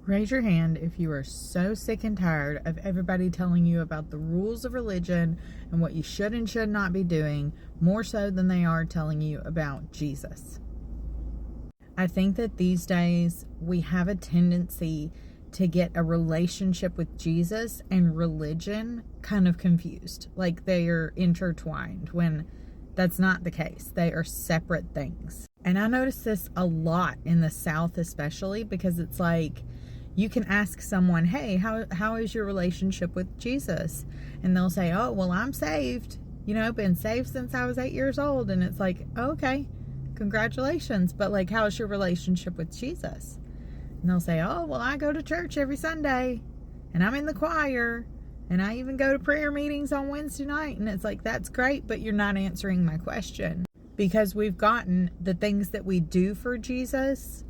Raise your hand if you are so sick and tired of everybody telling you about the rules of religion and what you should and should not be doing, more so than they are telling you about Jesus. I think that these days we have a tendency to get a relationship with Jesus and religion kind of confused. Like they are intertwined when that's not the case. They are separate things. And I notice this a lot in the South, especially because it's like, you can ask someone, hey, how is your relationship with Jesus? And they'll say, oh, well, I'm saved. Been saved since I was 8 years old. And it's like, oh, okay, congratulations. But like, how's your relationship with Jesus? And they'll say, oh, well, I go to church every Sunday. And I'm in the choir. And I even go to prayer meetings on Wednesday night. And it's like, that's great, but you're not answering my question. Because we've gotten the things that we do for Jesus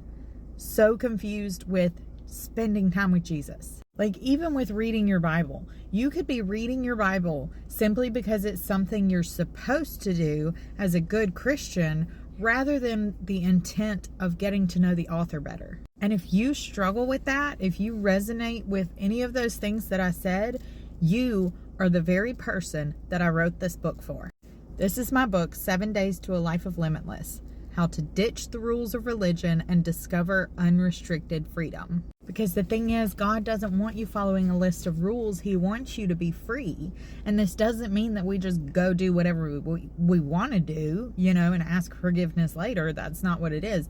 so confused with spending time with Jesus. Like even with reading your Bible, you could be reading your Bible simply because it's something you're supposed to do as a good Christian rather than the intent of getting to know the author better. And if you struggle with that, if you resonate with any of those things that I said, you are the very person that I wrote this book for. This is my book, 7 Days to a Life of Limitless: How to Ditch the Rules of Religion and Discover Unrestricted Freedom. Because the thing is, God doesn't want you following a list of rules. He wants you to be free. And this doesn't mean that we just go do whatever we want to do, and ask forgiveness later. That's not what it is.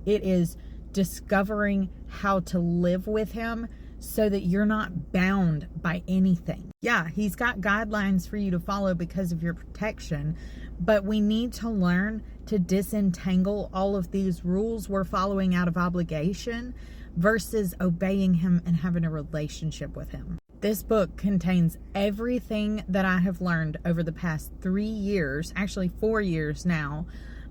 It is discovering how to live with Him so that you're not bound by anything. Yeah, He's got guidelines for you to follow because of your protection, but we need to learn to disentangle all of these rules we're following out of obligation versus obeying Him and having a relationship with Him. This book contains everything that I have learned over the past 3 years, actually 4 years now,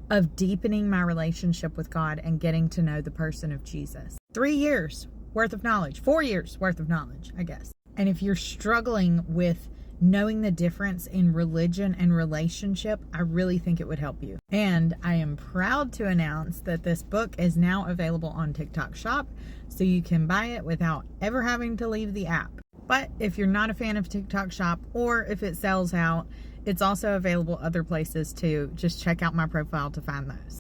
of deepening my relationship with God and getting to know the person of Jesus. 3 years worth of knowledge, 4 years worth of knowledge, I guess. And if you're struggling with knowing the difference in religion and relationship, I really think it would help you. And I am proud to announce that this book is now available on TikTok Shop, so you can buy it without ever having to leave the app. But if you're not a fan of TikTok Shop, or if it sells out, it's also available other places too. Just check out my profile to find those.